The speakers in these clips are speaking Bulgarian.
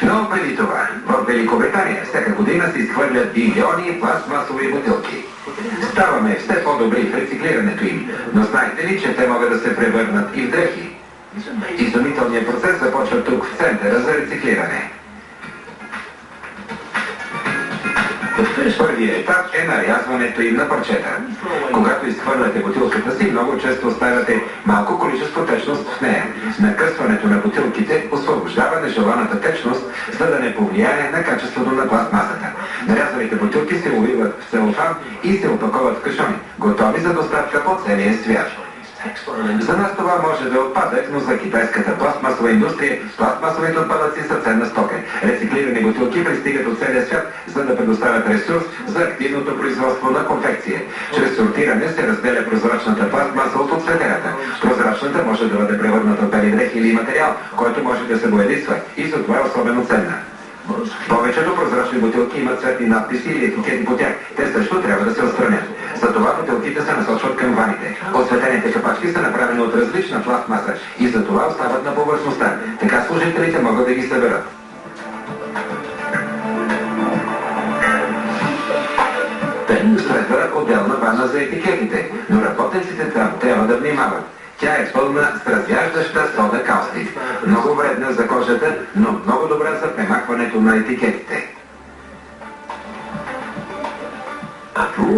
Но преди това, в Великобритания всяка година се изхвърлят билиони пластмасови бутилки. Ставаме все по-добри в рециклирането им, но знаете ли, че те могат да се превърнат и в дрехи? Изумителният процес започва тук в центъра за рециклиране. Първият етап е нарязването им на парчета. Когато изхвърляте бутилката си, много често оставяте малко количество течност в нея. Накъсването на бутилките освобождава нежеланата течност, за да не повлияе на качеството на пластмасата. Нарязаните бутилки се увиват в целофан и се опаковат в кашони, готови за доставка по целия свят. За нас това може да отпадък, но за китайската пластмасова индустрия пластмасовите отпадъци са ценна стока. Рециклирани бутилки пристигат от целия свят, за да предоставят ресурс за активното производство на конфекция. Чрез сортиране се разделя прозрачната пластмаса от оцветената. Прозрачната може да бъде превърната в бели дрехи или материал, който може да се боядисва и затова е особено ценна. Повечето прозрачни бутилки имат цветни надписи или етикети по тях. Те също трябва да се отстранят. Затова бутилките се насочват към ваните. Осветените капачки са направени от различна пластмаса и затова остават на повърхността. Така служителите могат да ги съберат. Следва отделна ванна за етикетите, но работниците там трябва да внимават. Тя е пълна с развяждаща сода каустик. Много вредна за кожата, но много добра за премахването на етикетите.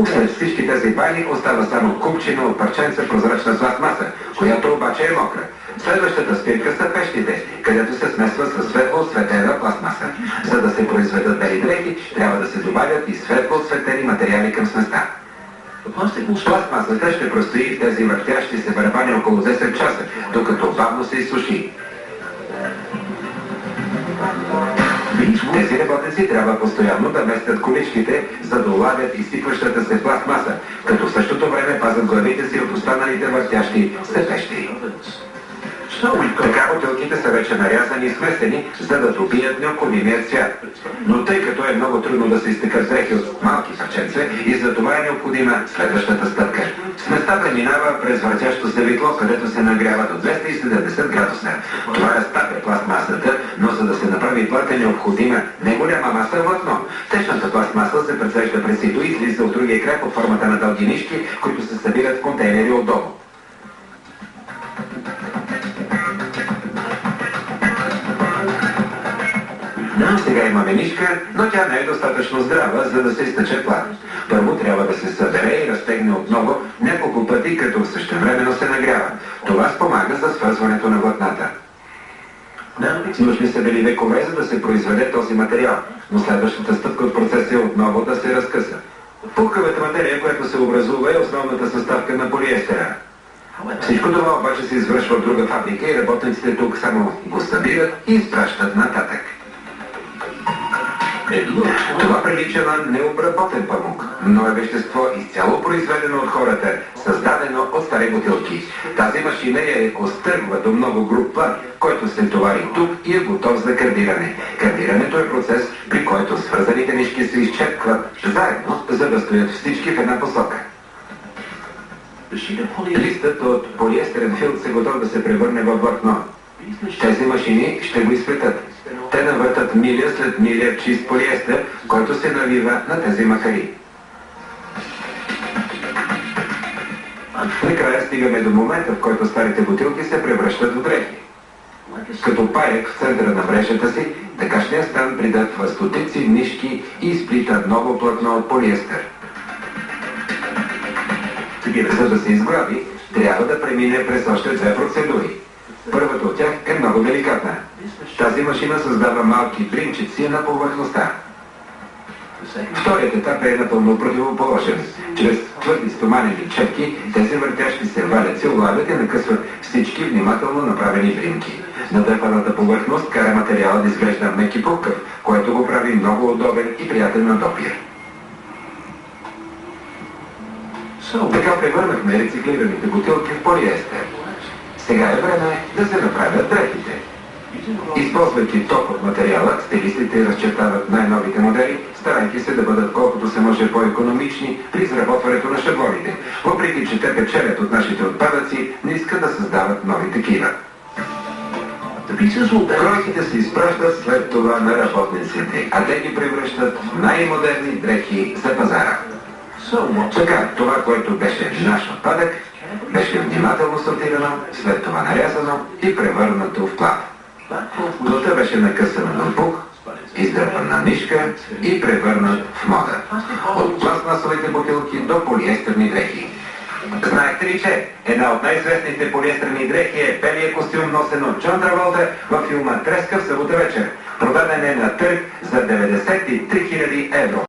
След всички тези бани остава само купчина от парченца прозрачна пластмаса, която обаче е мокра. Следващата спирка са пещите, където се смесва със светло осветена пластмаса. За да се произведат бели дрехи, трябва да се добавят и светло осветени материали към сместа. Пластмасата ще простои в тези въртящи се барабани около 10 часа, докато бавно се изсуши. Тези работници трябва постоянно да местят количките, за да улавят изсипващата се пластмаса, като в същото време пазят главите си от останалите въртящи се пещи. Така бутилките са вече нарязани и смесени, за да добият необходимия цвят. Но тъй като е много трудно да се изтекат дрехи от малки парченца, и за това е необходима следващата стъпка. Сместа минава през въртящо се витло, където се нагрява до 270 градуса. Това разтапя пластмасата, но за да се направи плат е необходима не голяма маса влакно. Течната пластмаса се прецежда през сито и излиза от другия край под формата на дълги нишки, които се събират в контейнери отдолу. Сега имаме нишка, но тя не е достатъчно здрава, за да се изтече плат. Първо трябва да се събере и разтегне отново няколко пъти, като същевременно се нагрява. Това спомага за свързването на влакната. Нужни са били векове, за да се произведе този материал, но следващата стъпка от процеса е отново да се разкъса. Пухкавата материя, която се образува, е основната съставка на полиестера. Всичко това обаче се извършва в друга фабрика и работниците тук само го събират и изпращат нататък. Това прилича на необработен памук, но е вещество изцяло произведено от хората, създадено от стари бутилки. Тази машина я остъргва до много груб плат, който се товари тук и е готов за кардиране. Кардирането е процес, при който свързаните нишки се изчерпват заедно, за да стоят всички в една посока. Листът от полиестерен филд се готов да се превърне във влакно. Тези машини ще го изплетат. Те навъртат миля след миля чист полиестер, който се налива на тези махари. Накрая стигаме до момента, в който старите бутилки се превръщат в дрехи. Като паек в центъра на мрежата си, тъкашният стан придатва стотици нишки и изплита ново платно от полиестер. За да се изглави, трябва да премине през още две процедури. Първата от тях е много деликатна. Тази машина създава малки блинчици на повърхността. Вторият етап е напълно противоположен. Чрез твърди стоманени четки, тези въртящи се валят, се улавят и накъсват всички внимателно направени блинки. Надърпаната повърхност кара материала да изглежда мек и пухкав, което го прави много удобен и приятен на допир. Така превърнахме рециклираните бутилки в полиестер. Сега е време да се направят дрехите. Използвайки ток от материала, стилистите разчертават най-новите модели, старайки се да бъдат колкото се може по-икономични при изработването на шаблоните. Въпреки че те печелят от нашите отпадъци, не искат да създават нови такива. Кройките се изпращат след това на работниците, а те ги превръщат в най-модерни дрехи за пазара. Така, това, което беше наш отпадък, беше внимателно сортирано, след това нарязано и превърнато в плат. Плата беше накъсана на пух, издърпан на нишка и превърнат в мода. От пластмасовите бутилки до полиестерни дрехи. Знаете ли, че една от най-известните полиестерни дрехи е белия костюм, носен от Джон Траволта във филма "Треска" в събота вечер. Продаден е на търг за 93 000 евро.